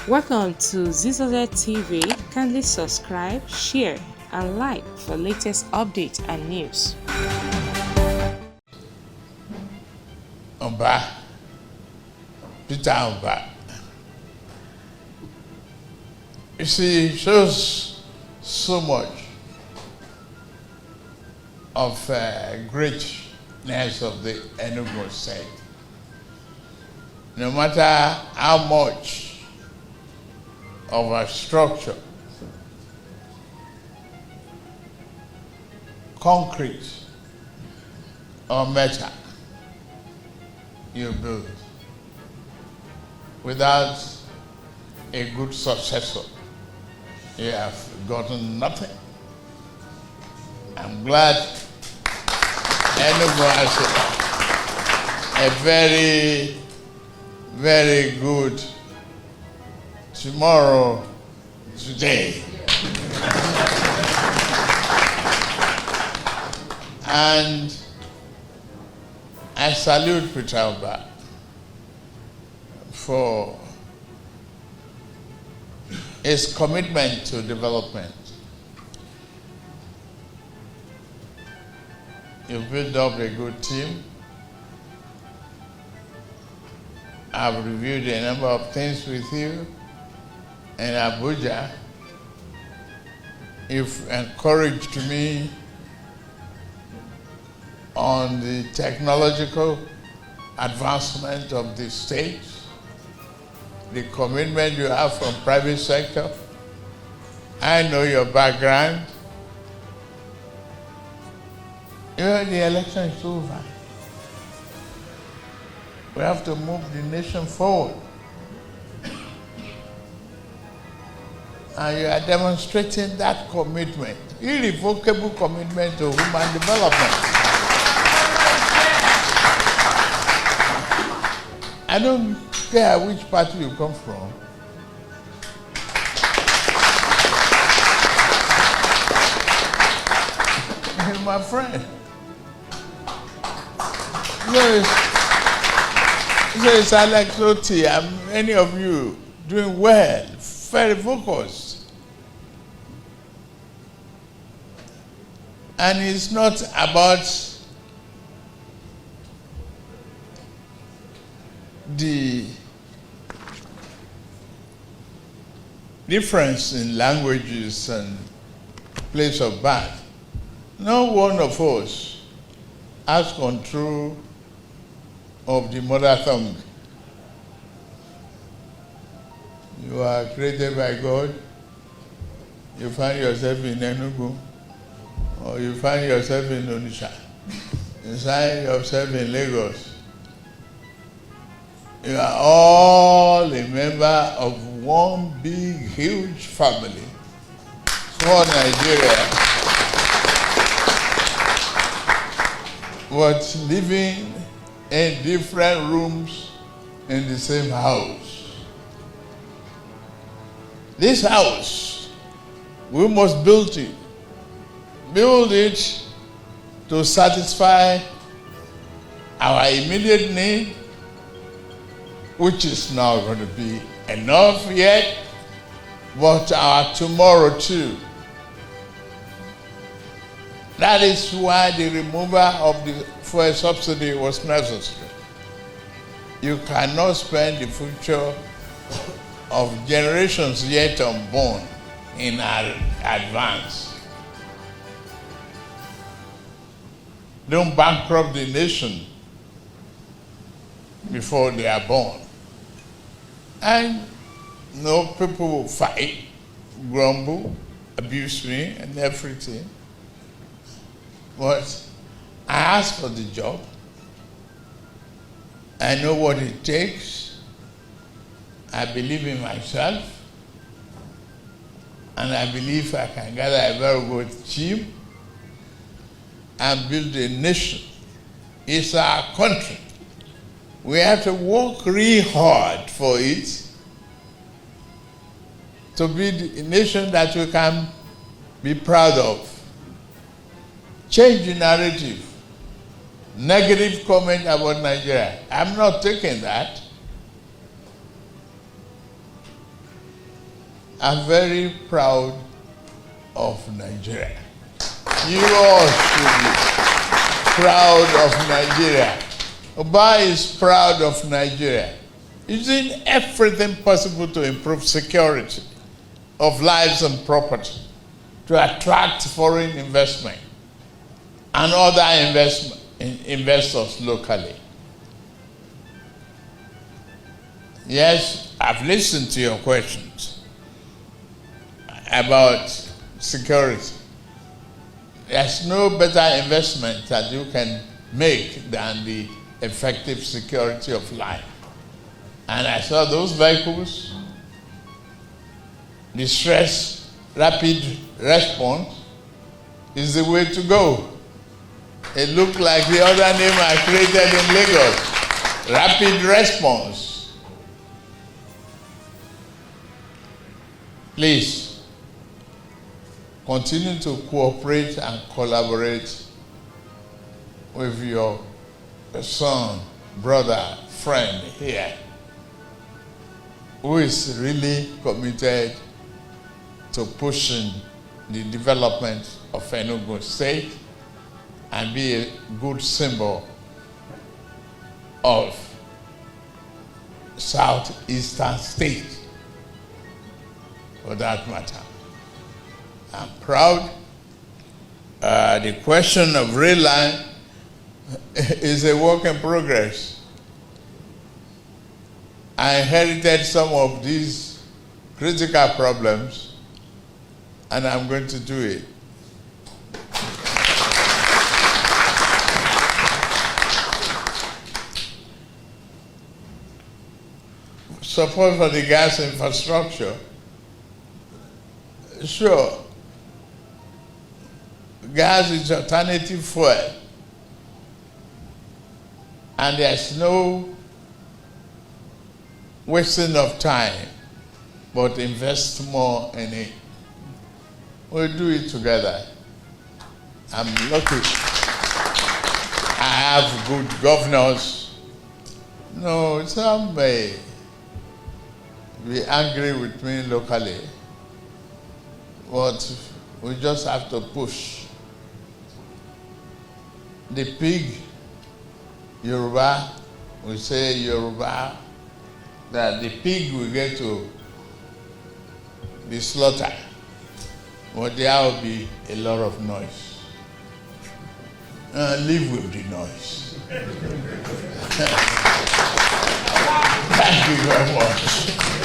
Welcome to Zisodel TV. Kindly subscribe, share, and like for latest updates and news. Oba, Peter Oba. You see, it shows so much of greatness of the Enugu State. No matter how much of a structure, concrete or metal, you build, without a good successor, you have gotten nothing. I'm glad Enugu has a very, very good tomorrow, today. And I salute Peter Oba for his commitment to development. You built up a good team. I've reviewed a number of things with you in Abuja. You've encouraged me on the technological advancement of the state, the commitment you have from private sector. I know your background. You know, the election is over. We have to move the nation forward. And you are demonstrating that commitment, irrevocable commitment to human development. I don't care which party you come from. You're my friend. So it's Alex Oti, and many of you doing well, very focused. And it's not about the difference in languages and place of birth. No one of us has control of the mother tongue. You are created by God. You find yourself in Enugu, or you find yourself in Onitsha. You find yourself in Lagos. You are all a member of one big, huge family called Nigeria, but living in different rooms in the same house. This house, we must build it. Build it to satisfy our immediate need, which is not going to be enough yet, but our tomorrow too. That is why the removal of the fuel subsidy was necessary. You cannot spend the future of generations yet unborn in advance. Don't bankrupt the nation before they are born. And no, people will fight, grumble, abuse me and everything. But I asked for the job. I know what it takes. I believe in myself. And I believe I can gather a very good team and build a nation. It's our country. We have to work really hard for it to be a nation that we can be proud of. Change the narrative. Negative comment about Nigeria. I'm not taking that. I'm very proud of Nigeria. You all should be proud of Nigeria. Oba is proud of Nigeria. He's doing everything possible to improve security of lives and property, to attract foreign investment and other investors locally. Yes, I've listened to your questions about security. There's no better investment that you can make than the effective security of life. And I saw those vehicles, the stress, rapid response is the way to go. It looked like the other name I created in Lagos, rapid response. Please, continue to cooperate and collaborate with your son, brother, friend here, who is really committed to pushing the development of Enugu State and be a good symbol of southeastern state, for that matter. I'm proud. The question of rail line is a work in progress. I inherited some of these critical problems, and I'm going to do it. Support for the gas infrastructure. Sure, gas is alternative fuel, and there's no wasting of time, but invest more in it. We'll do it together. I'm lucky. I have good governors. No, some may be angry with me locally, but we just have to push. The pig, Yoruba, we say Yoruba, that the pig will get to be slaughtered, but there will be a lot of noise. Live with the noise. Thank you very much.